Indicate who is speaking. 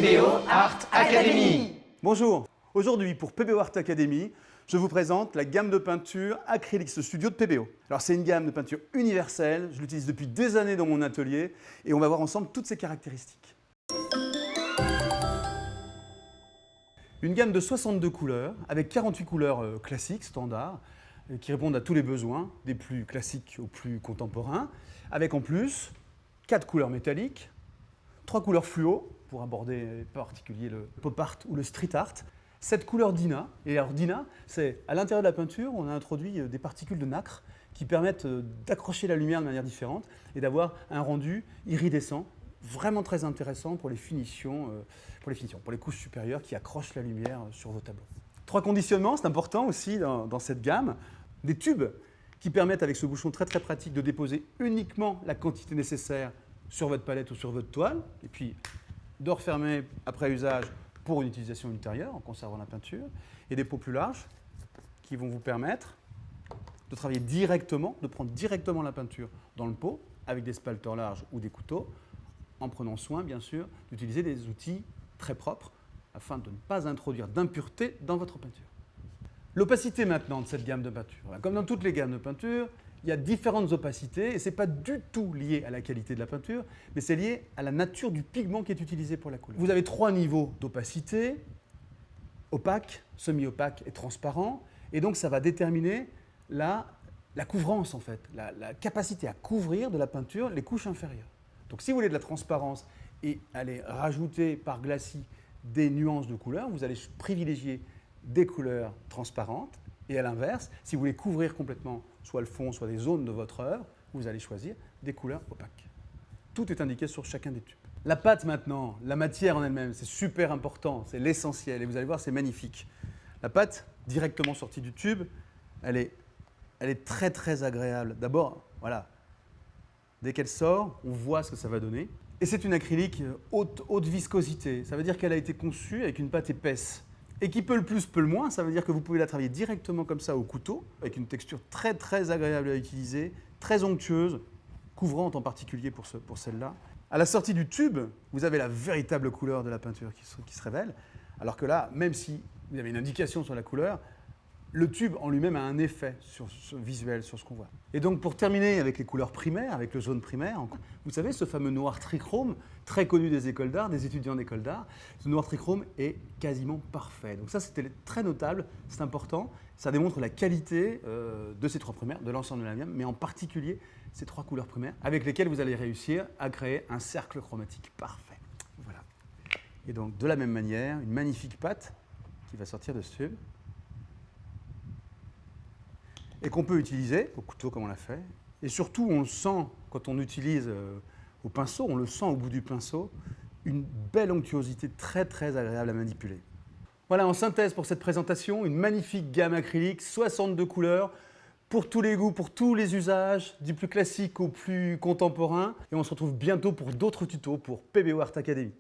Speaker 1: PBO Art Academy.
Speaker 2: Bonjour, aujourd'hui pour PBO Art Academy, je vous présente la gamme de peinture Acrylics Studio de PBO. Alors c'est une gamme de peinture universelle, je l'utilise depuis des années dans mon atelier et on va voir ensemble toutes ses caractéristiques. Une gamme de 62 couleurs avec 48 couleurs classiques, standards, qui répondent à tous les besoins, des plus classiques aux plus contemporains, avec en plus 4 couleurs métalliques, 3 couleurs fluo pour aborder en particulier le pop art ou le street art, 7 couleurs Dina. Et alors Dina, c'est à l'intérieur de la peinture, on a introduit des particules de nacre qui permettent d'accrocher la lumière de manière différente et d'avoir un rendu iridescent, vraiment très intéressant pour les finitions, pour les couches supérieures qui accrochent la lumière sur vos tableaux. 3 conditionnements, c'est important aussi dans cette gamme. Des tubes qui permettent avec ce bouchon très pratique de déposer uniquement la quantité nécessaire sur votre palette ou sur votre toile, et puis de refermer après usage pour une utilisation ultérieure en conservant la peinture, et des pots plus larges qui vont vous permettre de travailler directement, de prendre directement la peinture dans le pot avec des spalters larges ou des couteaux, en prenant soin bien sûr d'utiliser des outils très propres afin de ne pas introduire d'impuretés dans votre peinture. L'opacité maintenant de cette gamme de peinture. Comme dans toutes les gammes de peinture, il y a différentes opacités et ce n'est pas du tout lié à la qualité de la peinture, mais c'est lié à la nature du pigment qui est utilisé pour la couleur. Vous avez 3 niveaux d'opacité, opaque, semi-opaque et transparent, et donc ça va déterminer la couvrance en fait, la capacité à couvrir de la peinture les couches inférieures. Donc si vous voulez de la transparence et aller rajouter par glacis des nuances de couleurs, vous allez privilégier des couleurs transparentes. Et à l'inverse, si vous voulez couvrir complètement soit le fond, soit des zones de votre œuvre, vous allez choisir des couleurs opaques. Tout est indiqué sur chacun des tubes. La pâte maintenant, la matière en elle-même, c'est super important, c'est l'essentiel. Et vous allez voir, c'est magnifique. La pâte, directement sortie du tube, elle est très agréable. D'abord, voilà, dès qu'elle sort, on voit ce que ça va donner. Et c'est une acrylique haute viscosité. Ça veut dire qu'elle a été conçue avec une pâte épaisse. Et qui peut le plus, peut le moins, ça veut dire que vous pouvez la travailler directement comme ça au couteau, avec une texture très agréable à utiliser, très onctueuse, couvrante en particulier pour celle-là. À la sortie du tube, vous avez la véritable couleur de la peinture qui se révèle, alors que là, même si vous avez une indication sur la couleur, le tube en lui-même a un effet visuel sur ce qu'on voit. Et donc pour terminer avec les couleurs primaires, avec le jaune primaire, vous savez ce fameux noir trichrome, très connu des écoles d'art, des étudiants d'école d'art, ce noir trichrome est quasiment parfait. Donc ça c'était très notable, c'est important, ça démontre la qualité de ces 3 primaires, de l'ensemble de la gamme, mais en particulier ces 3 couleurs primaires avec lesquelles vous allez réussir à créer un cercle chromatique parfait. Voilà. Et donc de la même manière, une magnifique pâte qui va sortir de ce tube, et qu'on peut utiliser au couteau comme on l'a fait. Et surtout, on le sent quand on utilise au pinceau, on le sent au bout du pinceau, une belle onctuosité très agréable à manipuler. Voilà, en synthèse pour cette présentation, une magnifique gamme acrylique, 62 couleurs, pour tous les goûts, pour tous les usages, du plus classique au plus contemporain. Et on se retrouve bientôt pour d'autres tutos pour PBO Art Academy.